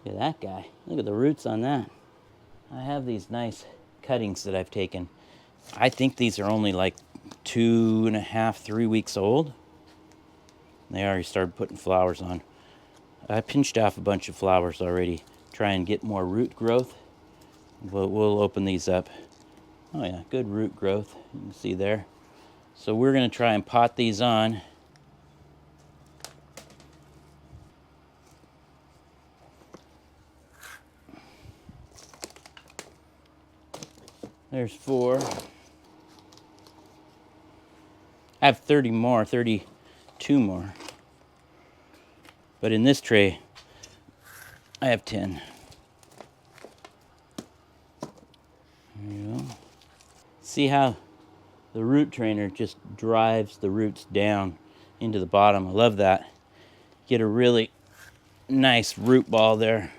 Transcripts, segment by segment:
Look at that guy. Look at the roots on that. I have these nice cuttings that I've taken. I think these are only like 2.5, 3 weeks old. They already started putting flowers on. I pinched off a bunch of flowers already. Try and get more root growth. We'll open these up. Oh yeah, good root growth. You can see there. So we're going to try and pot these on. There's 4. I have 32 more. But in this tray, I have 10. There you go. See how the root trainer just drives the roots down into the bottom. I love that. Get a really nice root ball there.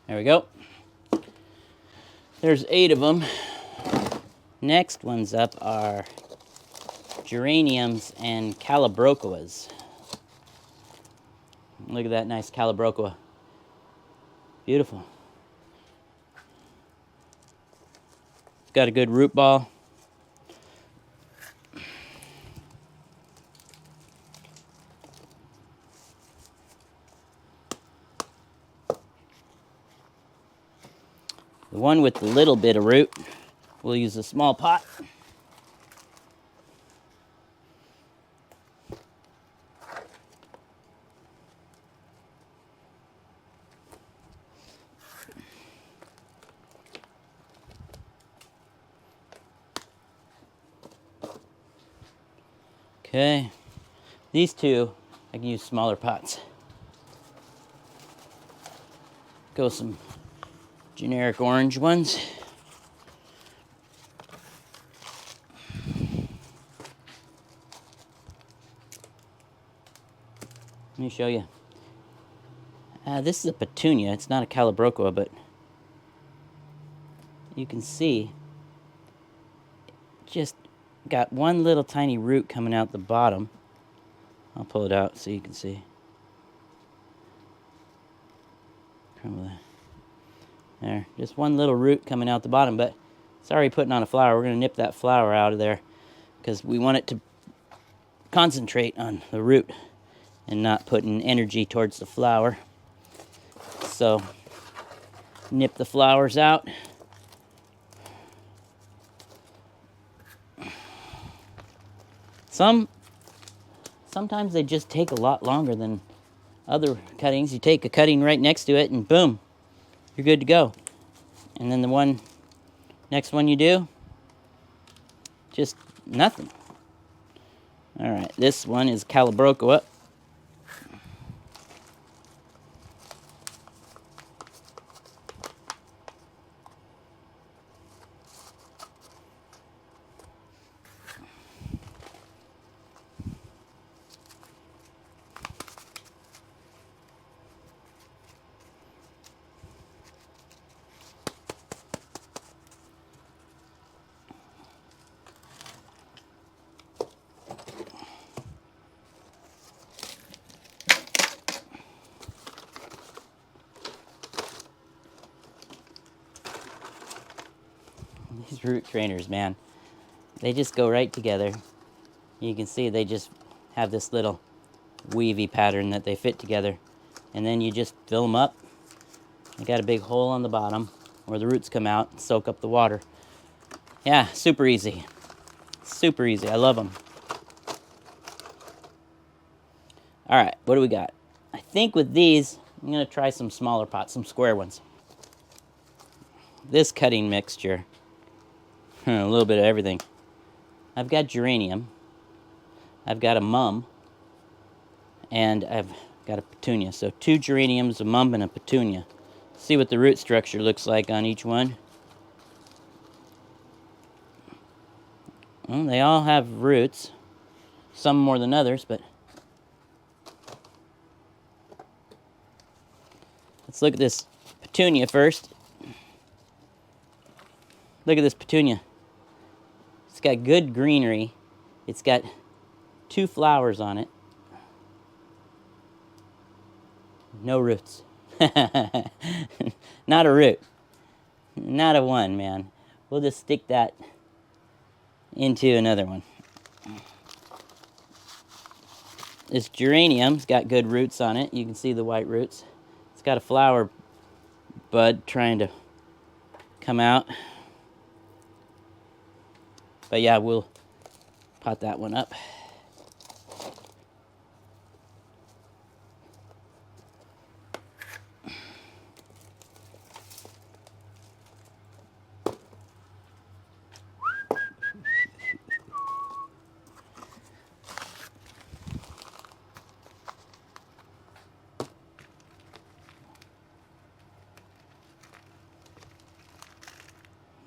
There we go. There's 8 of them. Next ones up are geraniums and calabrocoas. Look at that nice calabrocoa. Beautiful. It's got a good root ball. The one with the little bit of root, we'll use a small pot. Okay, these 2, I can use smaller pots. Go some generic orange ones. Let me show you. This is a petunia. It's not a calabrocoa, but you can see just got one little tiny root coming out the bottom. I'll pull it out so you can see. There, just one little root coming out the bottom, but it's already putting on a flower. We're going to nip that flower out of there because we want it to concentrate on the root and not putting energy towards the flower. So, nip the flowers out. Sometimes they just take a lot longer than other cuttings. You take a cutting right next to it and boom, you're good to go. And then the next one you do, just nothing. All right, this one is calabrocoa. These root trainers, man, they just go right together. You can see they just have this little weavy pattern that they fit together. And then you just fill them up. They got a big hole on the bottom where the roots come out and soak up the water. Yeah, super easy. Super easy. I love them. All right, what do we got? I think with these, I'm going to try some smaller pots, some square ones. This cutting mixture, a little bit of everything. I've got geranium, I've got a mum, and I've got a petunia. So 2 geraniums, a mum, and a petunia. See what the root structure looks like on each one. Well, they all have roots, some more than others, but let's look at this petunia first. Look at this petunia. It's got good greenery. It's got 2 flowers on it. No roots. Not a root. Not a one, man. We'll just stick that into another one. This geranium's got good roots on it. You can see the white roots. It's got a flower bud trying to come out. But yeah, we'll pot that one up.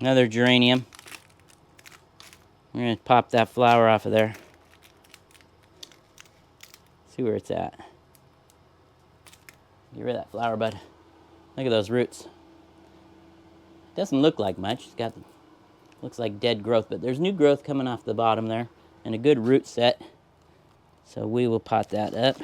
Another geranium. We're going to pop that flower off of there. See where it's at. Get rid of that flower bud. Look at those roots. Doesn't look like much. It's got, looks like dead growth, but there's new growth coming off the bottom there and a good root set. So we will pot that up.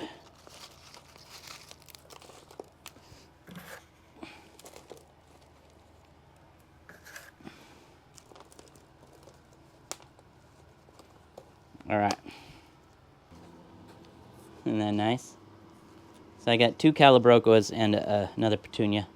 All right. Isn't that nice? So I got 2 calabrocas and another petunia.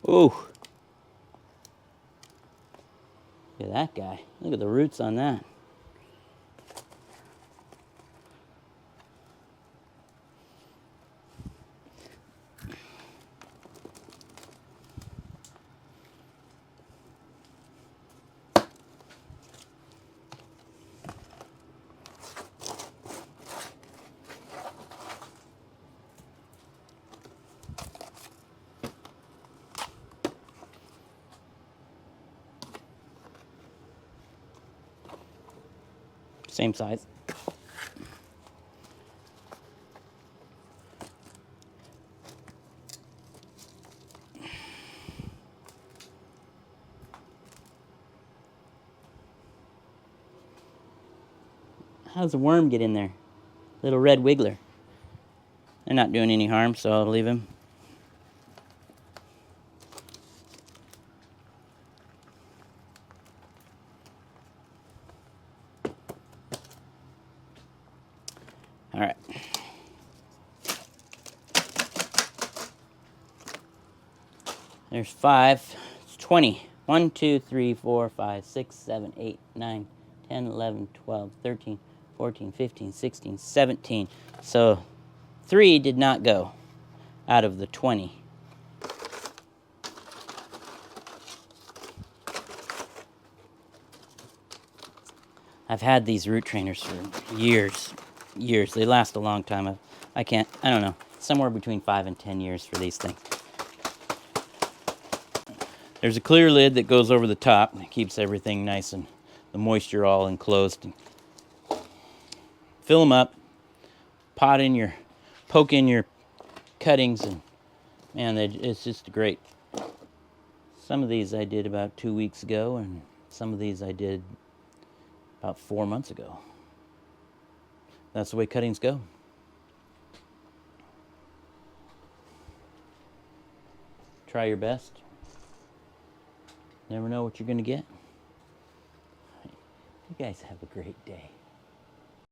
Ooh. Look at that guy. Look at the roots on that. Same size. How does a worm get in there? Little red wiggler. They're not doing any harm, so I'll leave him. All right. There's 5. It's 20. 1, 2, 3, 4, 5, 6, 7, 8, 9, 10, 11, 12, 13, 14, 15, 16, 17. So 3 did not go out of the 20. I've had these root trainers for years. They last a long time. I don't know, somewhere between 5 and 10 years for these things. There's a clear lid that goes over the top and it keeps everything nice and the moisture all enclosed. Fill them up, poke in your cuttings, and man, it's just great. Some of these I did about 2 weeks ago, and some of these I did about 4 months ago. That's the way cuttings go. Try your best. Never know what you're going to get. You guys have a great day.